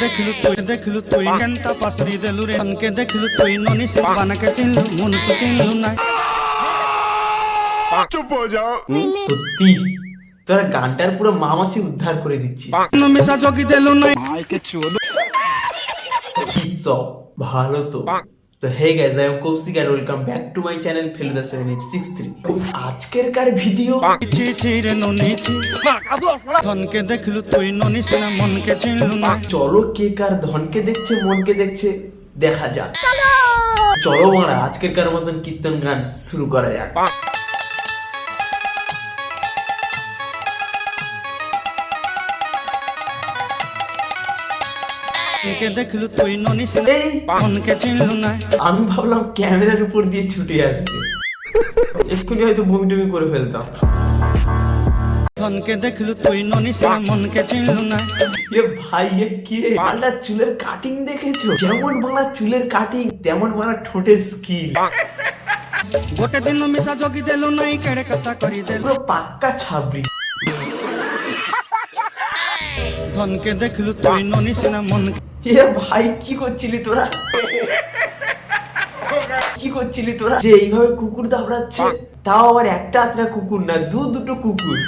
देखलु तुई केंता पासरी देलु रे धन के देखलु तुई ननी से बन के चिन्हलु मन से चिन्हलु ना चुप हो जाओ। সত্যি তোরা গানটার পুরো মামাসি উদ্ধার করে দিচ্ছিস। मिसा जोगी देलु ना ভালো তো। তো hey guys, I am Koushik and welcome back to my channel Feluda 7863। আজকের কার ভিডিও ची ची रे ननी ची धन के देखलु तुई ननी से मन के चिन्हलु ना চলো কে কার ধনকে দেখছে মনকে দেখছে দেখা যাক। চলো মারা আজকের কার মতন কীর্তন গান শুরু করা যাক। के देखलु तुई ननी से এই मन के चिन्हलु ना আমি ভাবলাম ক্যামেরার উপর দিয়ে ছুটে আসবে, এক্ষুনি হয়তো বমি টমি করে ফেলতাম। धन के देखलु तुई ननी से मन के चिन्हलु ना এ ভাই এ কে? বাংলার চুলের কাটিং দেখেছো? যেমন বাংলার চুলের কাটিং তেমন বাংলার ঠোঁটের স্কিল। गोटे दिन मिसा जोगी देलु नाई केड़े कथा करी देलु পুরো পাক্কা ছাবড়ি। धन के देखलु तुई ननी से मन এ ভাই কি করছিলি তোরা? কি করছিলি তোরা যে এইভাবে কুকুর দাবড়াচ্ছে? তাও আবার একটা আত্রা কুকুর না, দুটো কুকুর।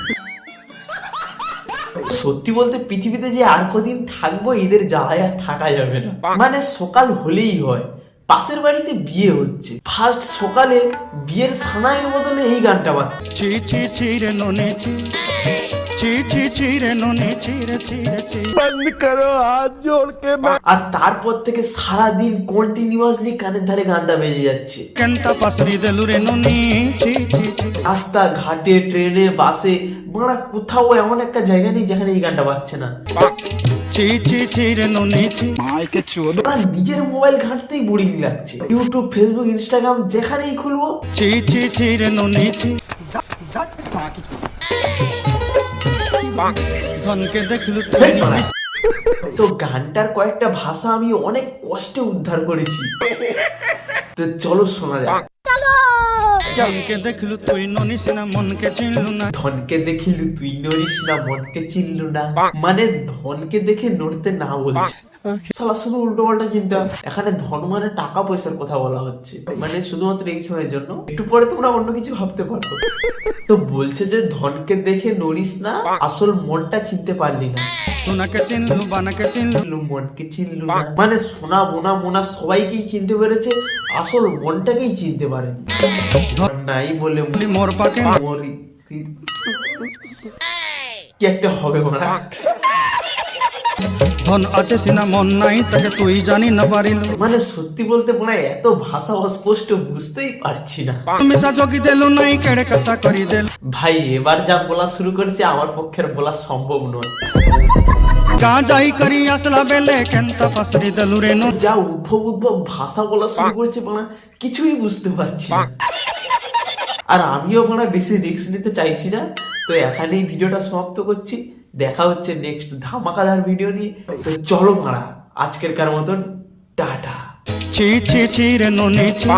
সত্যি বলতে পৃথিবীতে যে আর কদিন থাকবো এদের জ্বালায় আর থাকা যাবে না। মানে সকাল হলেই হয় পাশের বাড়িতে বিয়ে হচ্ছে, ফার্স্ট সকালে বিয়ের সানাইয়ের বদলে এই গানটা বাজছে। ची ची ची रे ननी ची ची ची ची रे ननी ची रे ची रे ची बंद करो हाथ जोड़ के। আর তারপর থেকে সারাদিন কন্টিনিউয়াসলি কানের ধারে গানটা বেজে যাচ্ছে। केंता पासरी देलु रे ननी ची ची ची রাস্তা ঘাটে ট্রেনে বাসে বাংলা কোথাও এমন একটা জায়গা নেই যেখানে এই গানটা বাজছে না। ची ची ची रे ननी ची ওরা নিজের মোবাইল ঘাঁটতেই বোরিং লাগছে। ইউটিউব, ফেসবুক, ইনস্টাগ্রাম যেখানেই খুলবো ची ची ची रे ननी ची धन के देखलु तुई ननी তো গানটার কয়েকটা ভাষা আমি অনেক কষ্টে উদ্ধার করেছি, তো চলো শোনা যাক। धन के देखलु तुई ननी से मन के चिन्हलु ना ধনকে দেখিলু তুই নড়িস না, মনকে চিনলু না, মানে ধনকে দেখে নড়তে না বলছে। শালা শুধু উল্টো পাল্টা চিন্তা। এখানে ধন মানে টাকা পয়সার কথা বলা হচ্ছে, মানে শুধুমাত্র এই সময়ের জন্য। একটু পরে তোমরা অন্য কিছু ভাবতে পারো। তো বলছে যে ধনকে দেখে নড়িস না, আসল মনটা চিনতে পারলি না। सोना के चिन्हलु बाना के चिन्हलु মনকে চিনলু না, মানে সোনা বোনা মোনা সবাইকেই চিনতে পেরেছে, আসল মনটাকেই চিনতে পারেনি। নাই বলে मोर पाके মরি কি একটা হবে মারা। धन आछे सिना मन नाई ताके तुई जानी ना पारिलु মানে সত্যি বলতে মনে হয় এত ভাষা অস্পষ্ট বুঝতেই পারছি না। मिसा जोगी देलु नाई केड़े कथा करी देलु ভাই এবার যা বলা শুরু করেছে আমার পক্ষের বলা সম্ভব নয়। का जाई करी असला बेले केंता पासरी देलु रे नो যা উদ্ভব ভাষা বলা শুরু করেছে মানে কিছুই বুঝতে পারছি না। আর আমিও মানে বেশি রিস্ক নিতে চাইছি না, তো এখানেই ভিডিওটা সমাপ্ত করছি। দেখা হচ্ছে নেক্সট ধামাকাদার ভিডিও নিয়ে। তো চলো মারা আজকের কার মতন টাটা। ची ची ची रे ननी ची